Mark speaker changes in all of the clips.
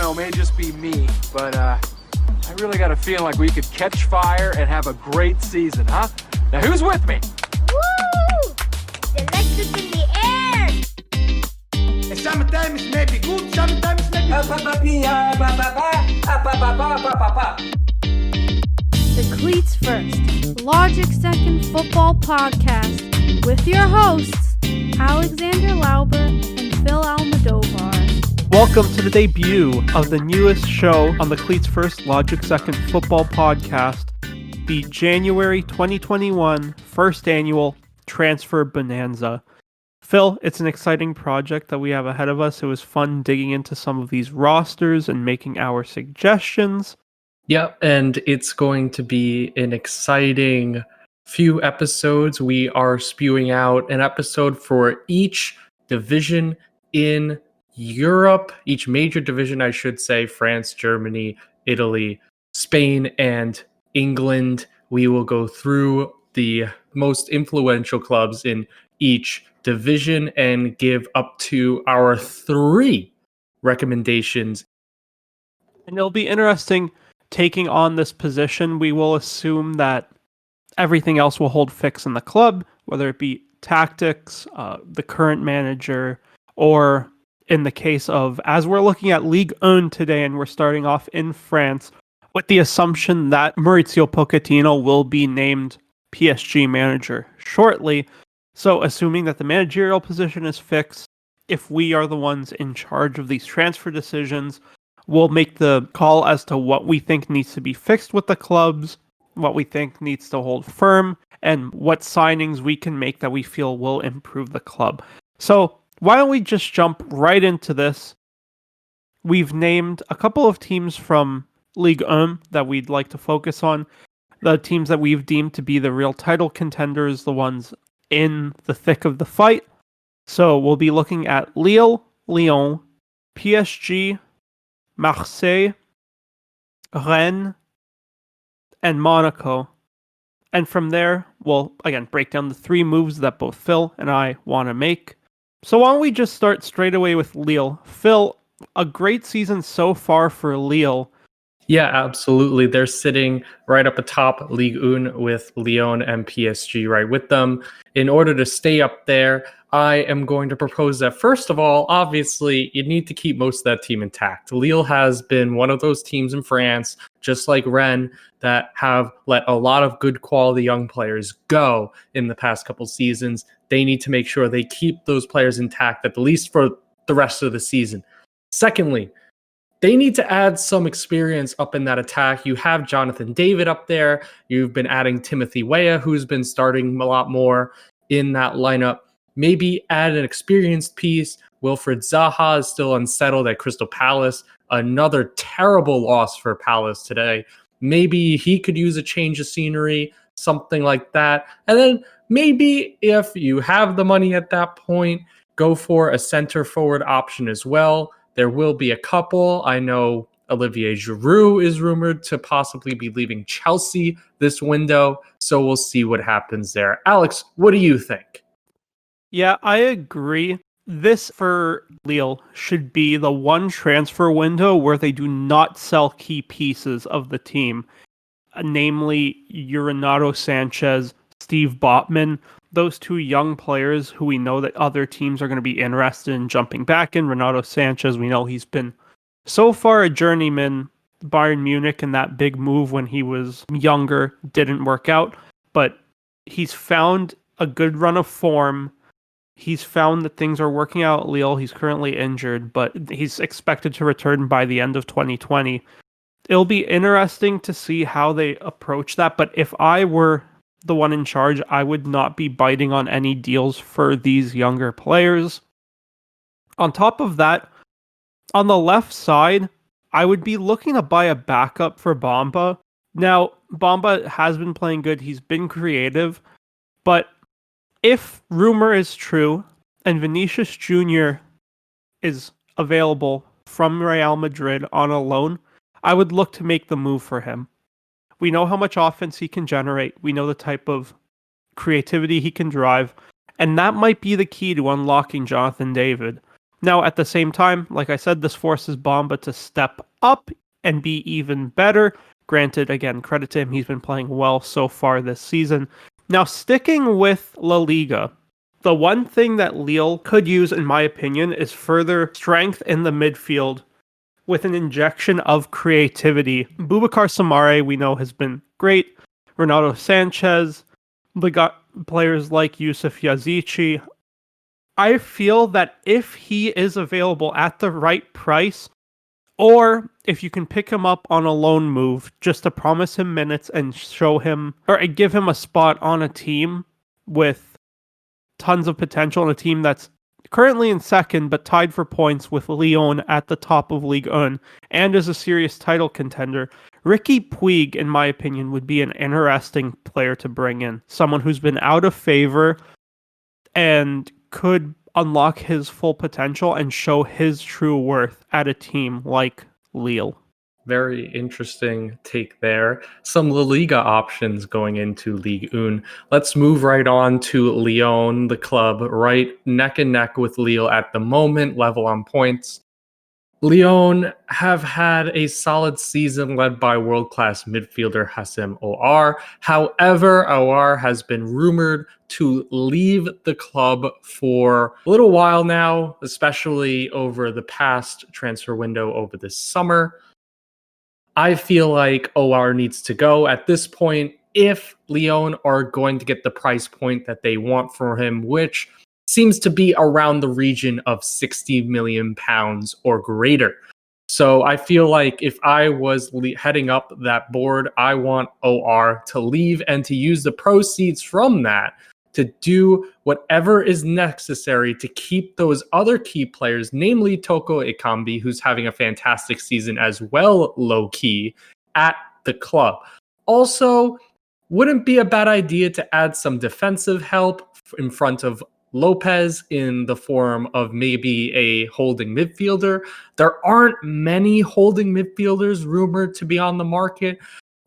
Speaker 1: know, it may just be me, but I really got a feeling like we could catch fire and have a great season, huh? Now, who's with me?
Speaker 2: Woo! The legs is in the air!
Speaker 3: Sometimes it may be good, sometimes it may be
Speaker 4: The Cleats First, Logic Second Football Podcast with your hosts, Alexander Lauber and Phil Almodovar.
Speaker 5: Welcome to the debut of the newest show on the Cleats First Logic Second Football Podcast, the January 2021 first annual Transfer Bonanza. Phil, it's an exciting project that we have ahead of us. It was fun digging into some of these rosters and making our suggestions.
Speaker 6: Yep, and it's going to be an exciting few episodes. We are spewing out an episode for each division in Europe, each major division, I should say: France, Germany, Italy, Spain, and England. We will go through the most influential clubs in each division and give up to our 3 recommendations.
Speaker 5: And it'll be interesting taking on this position. We will assume that everything else will hold fix in the club, whether it be tactics, the current manager, or in the case of, as we're looking at Ligue 1 today and we're starting off in France, with the assumption that Maurizio Pochettino will be named PSG manager shortly. So assuming that the managerial position is fixed, if we are the ones in charge of these transfer decisions, we'll make the call as to what we think needs to be fixed with the clubs, what we think needs to hold firm, and what signings we can make that we feel will improve the club. So why don't we just jump right into this? We've named a couple of teams from Ligue 1 that we'd like to focus on, the teams that we've deemed to be the real title contenders, the ones in the thick of the fight. So we'll be looking at Lille, Lyon, PSG, Marseille, Rennes, and Monaco. And from there, we'll, again, break down the 3 moves that both Phil and I want to make. So why don't we just start straight away with Lille? Phil, a great season so far for Lille.
Speaker 6: Yeah, absolutely. They're sitting right up atop Ligue 1 with Lyon and PSG right with them. In order to stay up there, I am going to propose that, first of all, obviously, you need to keep most of that team intact. Lille has been one of those teams in France, just like Rennes, that have let a lot of good quality young players go in the past couple seasons. They need to make sure they keep those players intact, at least for the rest of the season. Secondly, they need to add some experience up in that attack. You have Jonathan David up there. You've been adding Timothy Weah, who's been starting a lot more in that lineup. Maybe add an experienced piece. Wilfried Zaha is still unsettled at Crystal Palace. Another terrible loss for Palace today. Maybe he could use a change of scenery, something like that. And then maybe if you have the money at that point, go for a center forward option as well. There will be a couple. I know Olivier Giroud is rumored to possibly be leaving Chelsea this window, so we'll see what happens there. Alex, what do you think?
Speaker 5: Yeah, I agree. This, for Lille, should be the one transfer window where they do not sell key pieces of the team, namely Renato Sanchez, Steve Botman, those 2 young players who we know that other teams are going to be interested in jumping back in. Renato Sanchez, we know he's been so far a journeyman. Bayern Munich, and that big move when he was younger didn't work out, but he's found a good run of form. He's found that things are working out at Lille. He's currently injured, but he's expected to return by the end of 2020. It'll be interesting to see how they approach that, but if I were the one in charge, I would not be biting on any deals for these younger players. On top of that, on the left side, I would be looking to buy a backup for Bamba. Now, Bamba has been playing good. He's been creative, but if rumor is true and Vinicius Jr. is available from Real Madrid on a loan, I would look to make the move for him. We know how much offense he can generate. We know the type of creativity he can drive. And that might be the key to unlocking Jonathan David. Now, at the same time, like I said, this forces Bamba to step up and be even better. Granted, again, credit to him, he's been playing well so far this season. Now, sticking with La Liga, the one thing that Lille could use, in my opinion, is further strength in the midfield with an injection of creativity. Boubacar Samare, we know, has been great. Renato Sanchez, we got players like Yusuf Yazici. I feel that if he is available at the right price, or if you can pick him up on a loan move just to promise him minutes and show him or give him a spot on a team with tons of potential, and a team that's currently in second but tied for points with Lyon at the top of Ligue 1 and is a serious title contender, Ricky Puig, in my opinion, would be an interesting player to bring in. Someone who's been out of favor and could unlock his full potential and show his true worth at a team like Lille.
Speaker 6: Very interesting take there. Some La Liga options going into Ligue 1. Let's move right on to Lyon, the club, right neck and neck with Lille at the moment, level on points. Lyon have had a solid season led by world-class midfielder Hassem Aouar. However, Aouar has been rumored to leave the club for a little while now, especially over the past transfer window over the summer. I feel like Aouar needs to go at this point if Lyon are going to get the price point that they want for him, which seems to be around the region of £60 million or greater. So I feel like if I was heading up that board, I want Aouar to leave and to use the proceeds from that to do whatever is necessary to keep those other key players, namely Toko Ekambi, who's having a fantastic season as well, low-key, at the club. Also, wouldn't be a bad idea to add some defensive help in front of Lopez in the form of maybe a holding midfielder. There aren't many holding midfielders rumored to be on the market,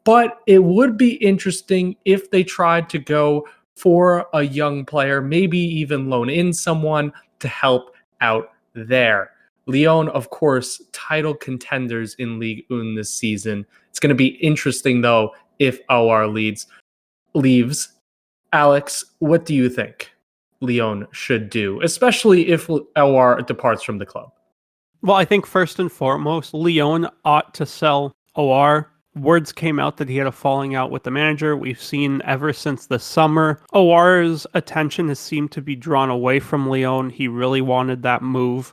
Speaker 6: but it would be interesting if they tried to go for a young player, maybe even loan in someone to help out there. Lyon, of course, title contenders in Ligue 1 this season. It's going to be interesting, though, if Aouar leaves. Alex, what do you think Lyon should do, especially if Aouar departs from the club?
Speaker 5: Well, I think first and foremost, Lyon ought to sell Aouar. Words came out that he had a falling out with the manager. We've seen ever since the summer, Aouar's attention has seemed to be drawn away from Lyon. He really wanted that move.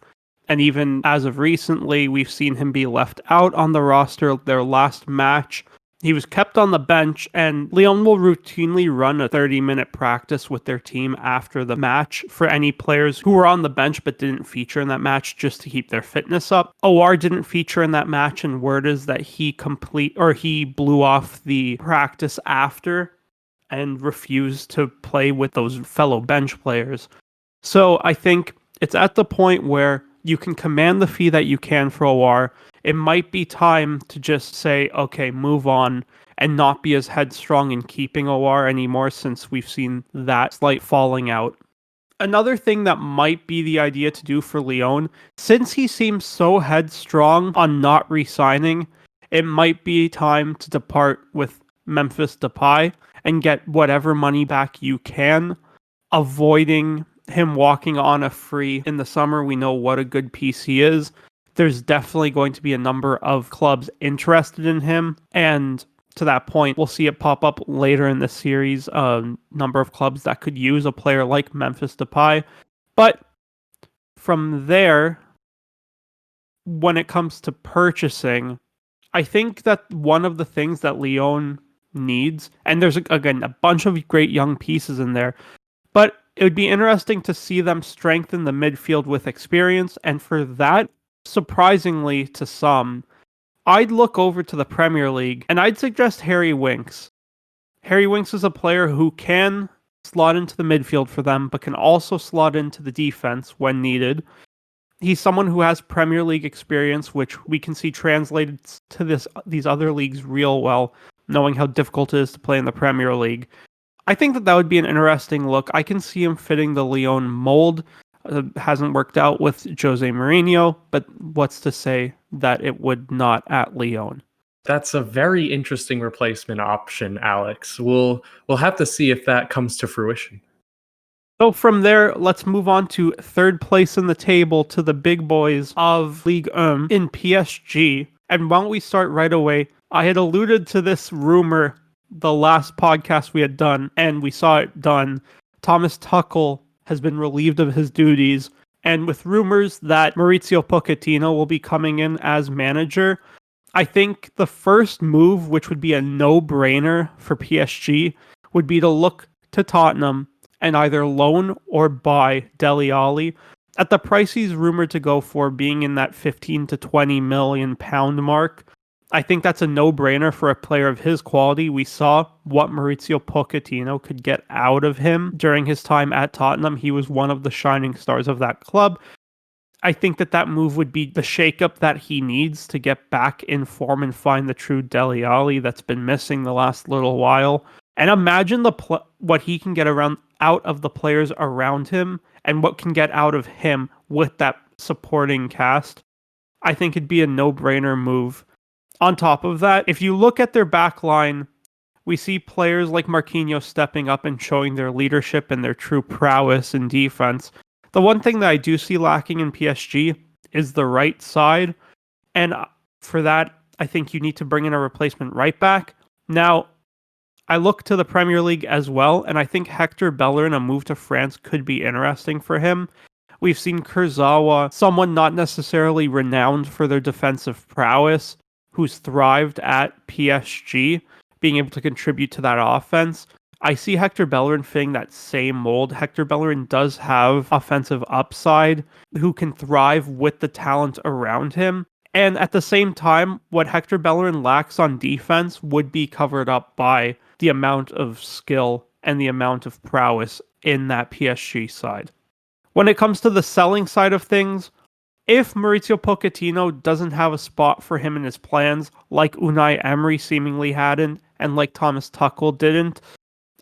Speaker 5: And even as of recently, we've seen him be left out on the roster. Their last match, he was kept on the bench, and Lyon will routinely run a 30-minute practice with their team after the match for any players who were on the bench but didn't feature in that match, just to keep their fitness up. Aouar didn't feature in that match, and word is that he blew off the practice after and refused to play with those fellow bench players. So I think it's at the point where you can command the fee that you can for Aouar. It might be time to just say, okay, move on, and not be as headstrong in keeping Aouar anymore, since we've seen that slight falling out. Another thing that might be the idea to do for Lyon, since he seems so headstrong on not re-signing, it might be time to depart with Memphis Depay and get whatever money back you can, avoiding him walking on a free in the summer. We know what a good piece he is. There's definitely going to be a number of clubs interested in him, and to that point, we'll see it pop up later in the series, a number of clubs that could use a player like Memphis Depay. But from there, when it comes to purchasing, I think that one of the things that Lyon needs, and there's, again, a bunch of great young pieces in there, but it would be interesting to see them strengthen the midfield with experience, and for that, surprisingly to some, I'd look over to the Premier League, and I'd suggest Harry Winks. Harry Winks is a player who can slot into the midfield for them, but can also slot into the defense when needed. He's someone who has Premier League experience, which we can see translated to these other leagues real well, knowing how difficult it is to play in the Premier League. I think that would be an interesting look. I can see him fitting the Lyon mold. hasn't worked out with Jose Mourinho, but what's to say that it would not at Lyon?
Speaker 6: That's a very interesting replacement option, Alex. We'll have to see if that comes to fruition.
Speaker 5: So from there, let's move on to third place in the table to the big boys of Ligue 1 in PSG. And why don't we start right away? I had alluded to this rumor the last podcast we had done, and we saw it done. Thomas Tuchel has been relieved of his duties, and with rumors that Maurizio Pochettino will be coming in as manager, I think the first move, which would be a no-brainer for PSG, would be to look to Tottenham and either loan or buy Dele Alli at the price he's rumored to go for, being in that 15 to 20 million pound mark. I think that's a no-brainer for a player of his quality. We saw what Maurizio Pochettino could get out of him during his time at Tottenham. He was one of the shining stars of that club. I think that move would be the shakeup that he needs to get back in form and find the true Dele Alli that's been missing the last little while. And imagine what he can get out of the players around him and what can get out of him with that supporting cast. I think it'd be a no-brainer move. On top of that, if you look at their back line, we see players like Marquinhos stepping up and showing their leadership and their true prowess in defense. The one thing that I do see lacking in PSG is the right side. And for that, I think you need to bring in a replacement right back. Now, I look to the Premier League as well, and I think Hector Bellerin, a move to France, could be interesting for him. We've seen Kurzawa, someone not necessarily renowned for their defensive prowess, who's thrived at PSG, being able to contribute to that offense. I see Hector Bellerin fitting that same mold. Hector Bellerin does have offensive upside, who can thrive with the talent around him. And at the same time, what Hector Bellerin lacks on defense would be covered up by the amount of skill and the amount of prowess in that PSG side. When it comes to the selling side of things, if Maurizio Pochettino doesn't have a spot for him in his plans, like Unai Emery seemingly hadn't, and like Thomas Tuchel didn't,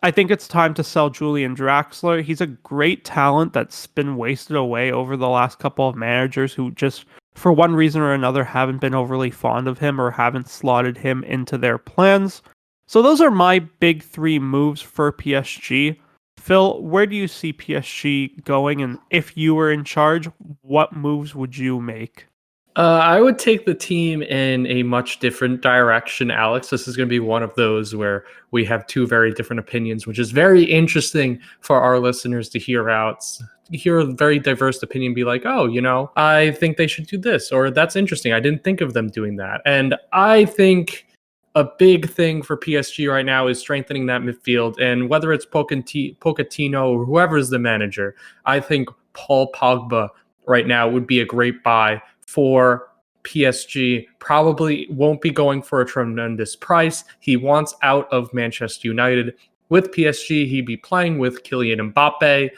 Speaker 5: I think it's time to sell Julian Draxler. He's a great talent that's been wasted away over the last couple of managers who just, for one reason or another, haven't been overly fond of him or haven't slotted him into their plans. So those are my big three moves for PSG. Phil, where do you see PSG going? And if you were in charge, what moves would you make?
Speaker 6: I would take the team in a much different direction, Alex. This is going to be one of those where we have two very different opinions, which is very interesting for our listeners to hear out. Hear a very diverse opinion, be like, oh, I think they should do this, or that's interesting. I didn't think of them doing that. And I think a big thing for PSG right now is strengthening that midfield. And whether it's Pochettino or whoever is the manager, I think Paul Pogba right now would be a great buy for PSG. Probably won't be going for a tremendous price. He wants out of Manchester United. With PSG, he'd be playing with Kylian Mbappe,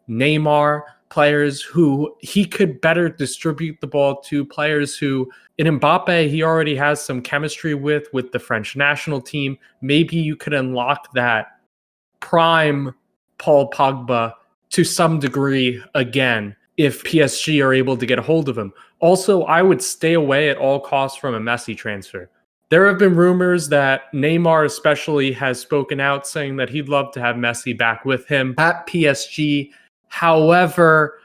Speaker 6: Neymar, players who he could better distribute the ball to, players who, in Mbappe, he already has some chemistry with the French national team. Maybe you could unlock that prime Paul Pogba to some degree again if PSG are able to get a hold of him. Also, I would stay away at all costs from a Messi transfer. There have been rumors that Neymar especially has spoken out saying that he'd love to have Messi back with him at PSG. However,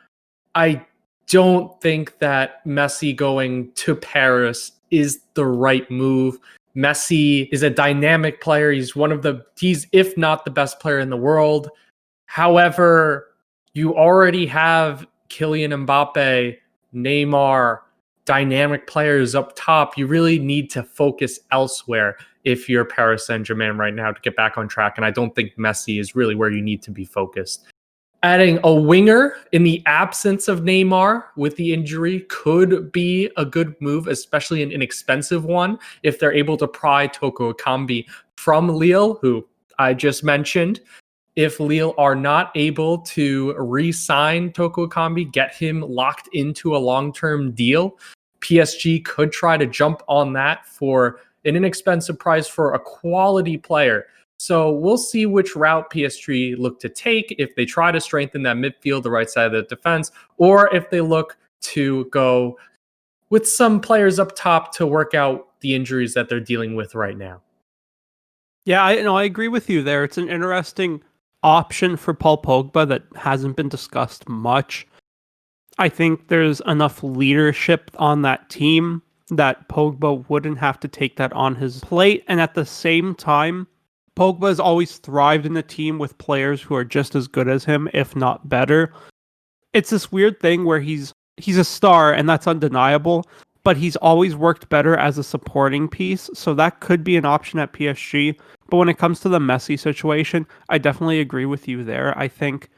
Speaker 6: I don't think that Messi going to Paris is the right move. Messi is a dynamic player. He's if not the best player in the world. However, you already have Kylian Mbappe, Neymar, dynamic players up top. You really need to focus elsewhere if you're Paris Saint-Germain right now to get back on track. And I don't think Messi is really where you need to be focused. Adding a winger in the absence of Neymar with the injury could be a good move, especially an inexpensive one, if they're able to pry Toko Ekambi from Lille, who I just mentioned. If Lille are not able to re-sign Toko Ekambi, get him locked into a long-term deal, PSG could try to jump on that for an inexpensive price for a quality player. So we'll see which route PSG look to take, if they try to strengthen that midfield, the right side of the defense, or if they look to go with some players up top to work out the injuries that they're dealing with right now.
Speaker 5: Yeah, I agree with you there. It's an interesting option for Paul Pogba that hasn't been discussed much. I think there's enough leadership on that team that Pogba wouldn't have to take that on his plate. And at the same time, Pogba has always thrived in a team with players who are just as good as him, if not better. It's this weird thing where he's a star, and that's undeniable, but he's always worked better as a supporting piece, so that could be an option at PSG. But when it comes to the Messi situation, I definitely agree with you there. I think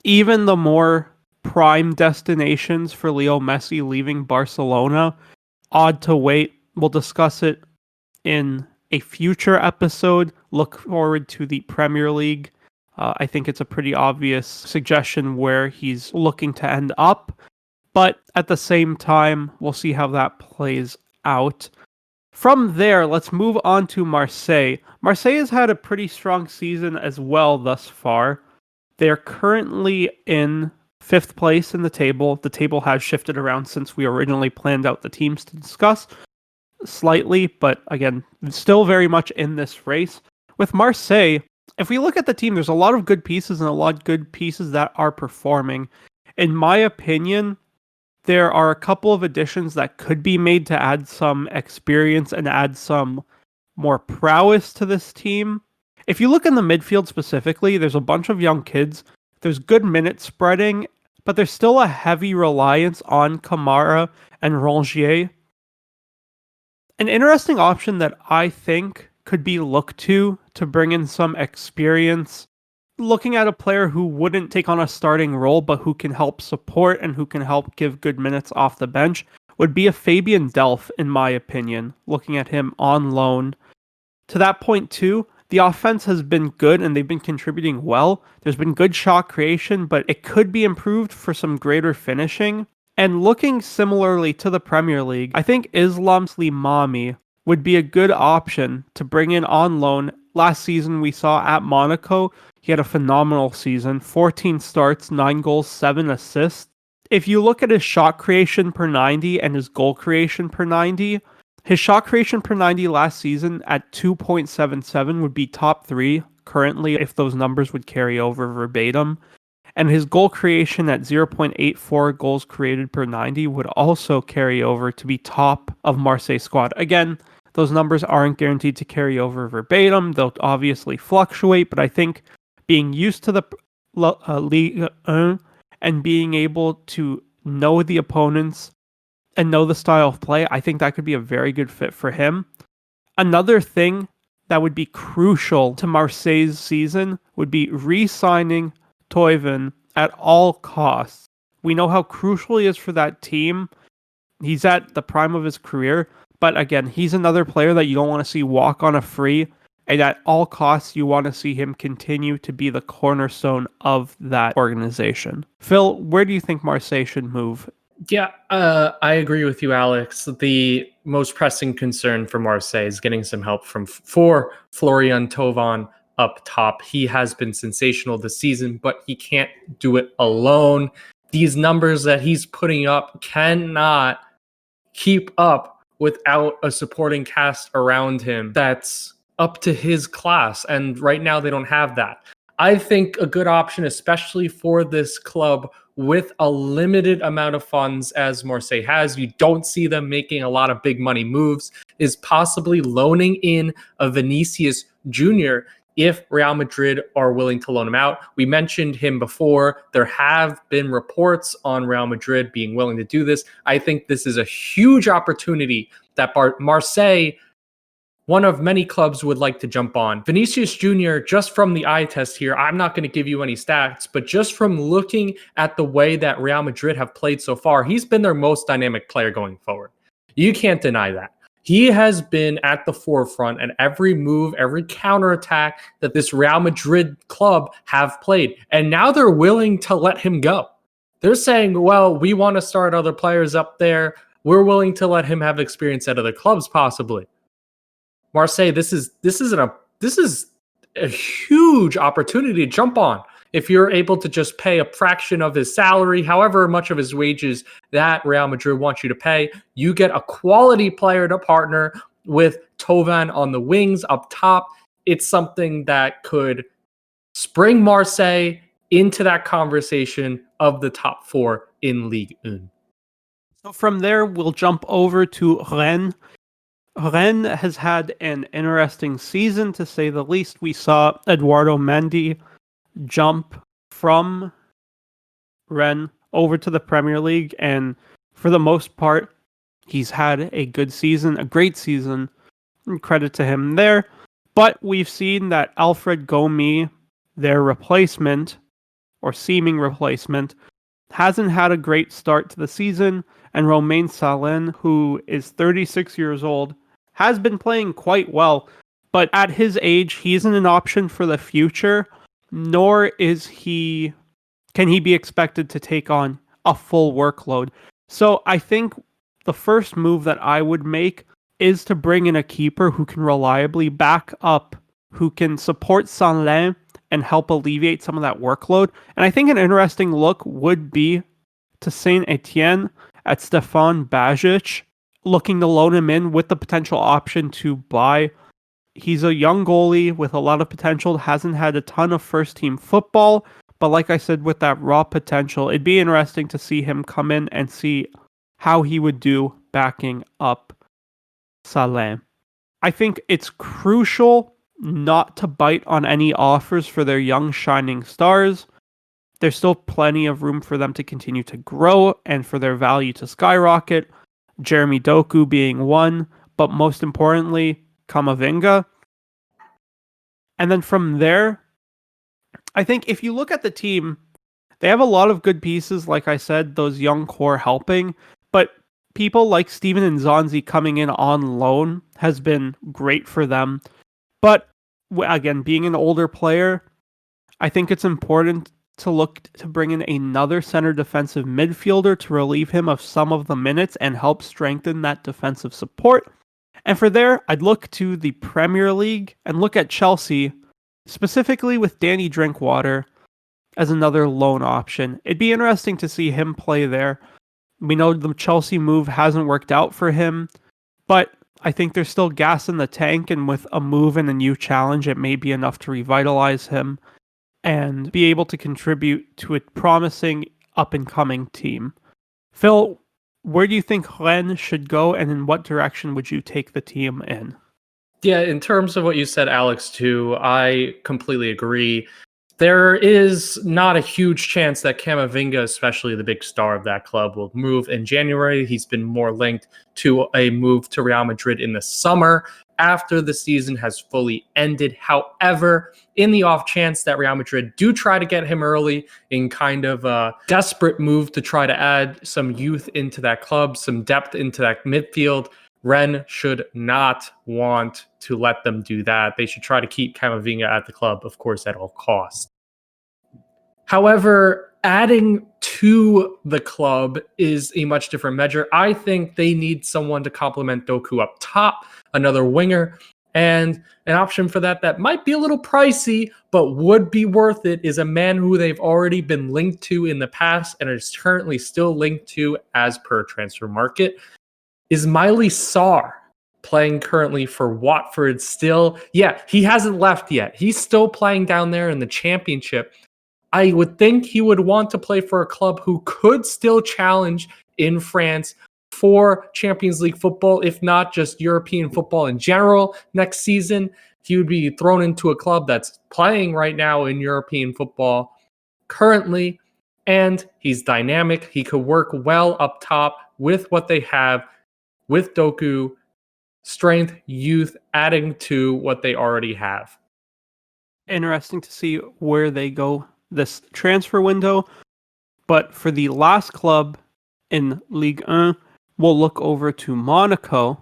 Speaker 5: even the more prime destinations for Leo Messi leaving Barcelona, odd to wait. We'll discuss it in a future episode. Look forward to the Premier League. I think it's a pretty obvious suggestion where he's looking to end up. But at the same time, we'll see how that plays out. From there, let's move on to Marseille. Marseille has had a pretty strong season as well thus far. They're currently in 5th place in the table. The table has shifted around since we originally planned out the teams to discuss slightly, but again, still very much in this race. With Marseille, if we look at the team, there's a lot of good pieces and a lot of good pieces that are performing. In my opinion, there are a couple of additions that could be made to add some experience and add some more prowess to this team. If you look in the midfield specifically, there's a bunch of young kids. There's good minute spreading, but there's still a heavy reliance on Kamara and Rongier. An interesting option that I think could be looked to bring in some experience, looking at a player who wouldn't take on a starting role, but who can help support and who can help give good minutes off the bench, would be a Fabian Delph, in my opinion, looking at him on loan. To that point too, the offense has been good and they've been contributing well. There's been good shot creation, but it could be improved for some greater finishing. And looking similarly to the Premier League, I think Islam Slimani would be a good option to bring in on loan. Last season we saw at Monaco, he had a phenomenal season, 14 starts, 9 goals, 7 assists. If you look at his shot creation per 90 and his goal creation per 90, his shot creation per 90 last season at 2.77 would be top 3 currently if those numbers would carry over verbatim. And his goal creation at 0.84 goals created per 90 would also carry over to be top of Marseille squad. Again, those numbers aren't guaranteed to carry over verbatim. They'll obviously fluctuate, but I think being used to the Ligue 1 and being able to know the opponents and know the style of play, I think that could be a very good fit for him. Another thing that would be crucial to Marseille's season would be re-signing Toivonen at all costs. We know how crucial he is for that team. He's at the prime of his career, but again, he's another player that you don't want to see walk on a free, and at all costs, you want to see him continue to be the cornerstone of that organization. Phil, where do you think Marseille should move?
Speaker 6: Yeah, I agree with you, Alex. The most pressing concern for Marseille is getting some help for Florian Thauvin up top. He has been sensational this season, but he can't do it alone. These numbers that he's putting up cannot keep up without a supporting cast around him that's up to his class, and right now they don't have that. I think a good option, especially for this club with a limited amount of funds as Marseille has, you don't see them making a lot of big money moves, is possibly loaning in a Vinicius Jr. if Real Madrid are willing to loan him out. We mentioned him before. There have been reports on Real Madrid being willing to do this. I think this is a huge opportunity that Marseille, one of many clubs, would like to jump on. Vinicius Jr., just from the eye test here, I'm not going to give you any stats, but just from looking at the way that Real Madrid have played so far, he's been their most dynamic player going forward. You can't deny that. He has been at the forefront at every move, every counterattack that this Real Madrid club have played. And now they're willing to let him go. They're saying, well, we want to start other players up there. We're willing to let him have experience at other clubs, possibly. Marseille, this is a huge opportunity to jump on. If you're able to just pay a fraction of his salary, however much of his wages that Real Madrid wants you to pay, you get a quality player to partner with Tovan on the wings up top. It's something that could spring Marseille into that conversation of the top 4 in Ligue 1.
Speaker 5: So from there, we'll jump over to Rennes. Rennes has had an interesting season, to say the least. We saw Eduardo Mendy jump from Rennes over to the Premier League, and for the most part, he's had a good season, a great season. Credit to him there. But we've seen that Alfred Gomis, their replacement, or seeming replacement, hasn't had a great start to the season, and Romain Salin, who is 36 years old, has been playing quite well, but at his age, he isn't an option for the future, nor can he be expected to take on a full workload. So I think the first move that I would make is to bring in a keeper who can reliably back up, who can support Salin and help alleviate some of that workload. And I think an interesting look would be to Saint Etienne at Stefan Bajic, looking to loan him in with the potential option to buy. He's a young goalie with a lot of potential, hasn't had a ton of first-team football, but like I said, with that raw potential, it'd be interesting to see him come in and see how he would do backing up Salin. I think it's crucial not to bite on any offers for their young shining stars. There's still plenty of room for them to continue to grow and for their value to skyrocket. Jeremy Doku being one, but most importantly, Camavinga. And then from there, I think if you look at the team, they have a lot of good pieces, like I said, those young core helping, but people like Steven Nzonzi coming in on loan has been great for them. But again, being an older player, I think it's important to look to bring in another center defensive midfielder to relieve him of some of the minutes and help strengthen that defensive support. And for there, I'd look to the Premier League and look at Chelsea, specifically with Danny Drinkwater as another loan option. It'd be interesting to see him play there. We know the Chelsea move hasn't worked out for him, but I think there's still gas in the tank, and with a move and a new challenge, it may be enough to revitalize him and be able to contribute to a promising up-and-coming team. Phil, where do you think Rennes should go, and in what direction would you take the team in?
Speaker 6: Yeah, in terms of what you said, Alex, too, I completely agree. There is not a huge chance that Camavinga, especially the big star of that club, will move in January. He's been more linked to a move to Real Madrid in the summer after the season has fully ended. However, in the off chance that Real Madrid do try to get him early in kind of a desperate move to try to add some youth into that club, some depth into that midfield, Rennes should not want to let them do that. They should try to keep Camavinga at the club, of course, at all costs. However, adding to the club is a much different measure. I think they need someone to complement Doku up top, another winger, and an option for that might be a little pricey, but would be worth it is a man who they've already been linked to in the past and is currently still linked to as per transfer market. Ismaili Sarr, playing currently for Watford still. Yeah, he hasn't left yet. He's still playing down there in the championship. I would think he would want to play for a club who could still challenge in France for Champions League football, if not just European football in general next season. He would be thrown into a club that's playing right now in European football currently, and he's dynamic. He could work well up top with what they have, with Doku, strength, youth, adding to what they already have.
Speaker 5: Interesting to see where they go this transfer window. But for the last club in Ligue 1, we'll look over to Monaco.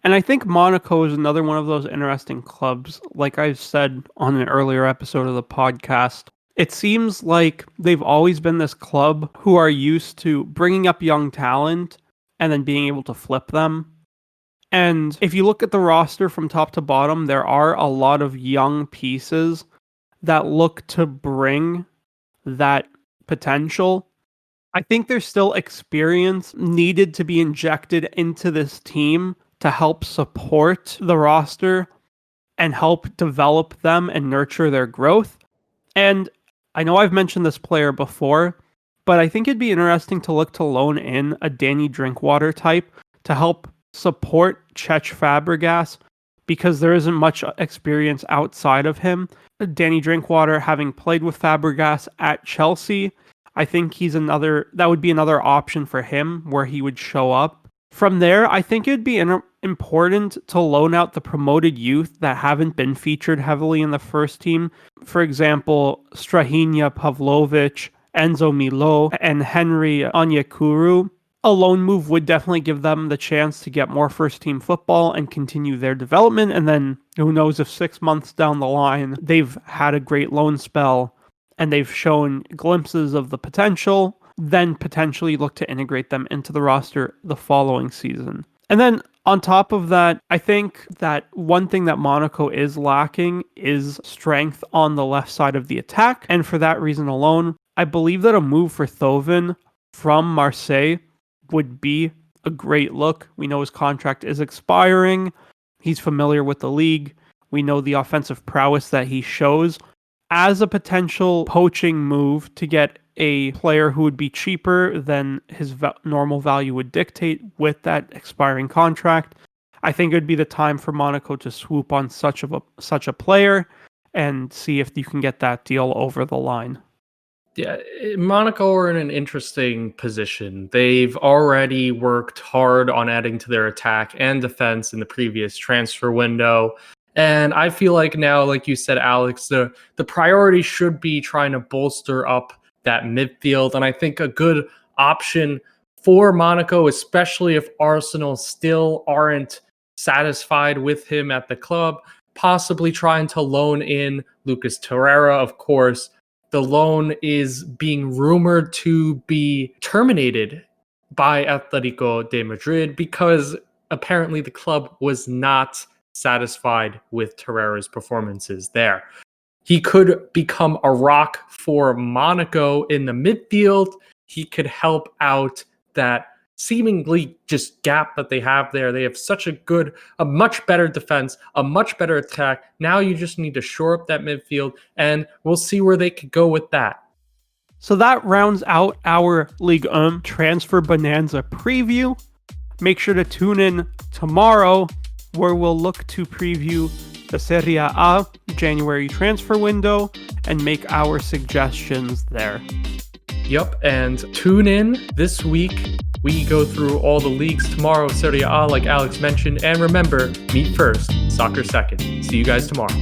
Speaker 5: And I think Monaco is another one of those interesting clubs. Like I've said on an earlier episode of the podcast, it seems like they've always been this club who are used to bringing up young talent and then being able to flip them. And if you look at the roster from top to bottom, there are a lot of young pieces that look to bring that potential. I think there's still experience needed to be injected into this team to help support the roster and help develop them and nurture their growth. And I know I've mentioned this player before, but I think it'd be interesting to look to loan in a Danny Drinkwater type to help support Czech Fabregas, because there isn't much experience outside of him. Danny Drinkwater, having played with Fabregas at Chelsea, I think that would be another option for him where he would show up. From there, I think it'd be important to loan out the promoted youth that haven't been featured heavily in the first team. For example, Strahinja Pavlovic, Enzo Milo, and Henry Onyekuru. A loan move would definitely give them the chance to get more first team football and continue their development. And then who knows if 6 months down the line, they've had a great loan spell and they've shown glimpses of the potential, then potentially look to integrate them into the roster the following season. And then on top of that, I think that one thing that Monaco is lacking is strength on the left side of the attack. And for that reason alone, I believe that a move for Thauvin from Marseille would be a great look. We know his contract is expiring. He's familiar with the league. We know the offensive prowess that he shows. As a potential poaching move to get a player who would be cheaper than his normal value would dictate with that expiring contract, I think it would be the time for Monaco to swoop on such a player and see if you can get that deal over the line.
Speaker 6: Yeah, Monaco are in an interesting position. They've already worked hard on adding to their attack and defense in the previous transfer window. And I feel like now, like you said, Alex, the priority should be trying to bolster up that midfield. And I think a good option for Monaco, especially if Arsenal still aren't satisfied with him at the club, possibly trying to loan in Lucas Torreira. Of course, the loan is being rumored to be terminated by Atletico de Madrid because apparently the club was not satisfied with Torreira's performances there. He could become a rock for Monaco in the midfield. He could help out that seemingly just gap that they have there. They have such a much better defense, a much better attack. Now you just need to shore up that midfield, and we'll see where they could go with that.
Speaker 5: So that rounds out our Ligue 1 transfer bonanza preview. Make sure to tune in tomorrow where we'll look to preview the Serie A January transfer window and make our suggestions there.
Speaker 6: Yep, and tune in this week. We go through all the leagues tomorrow, Serie A, like Alex mentioned. And remember, meat first, soccer second. See you guys tomorrow.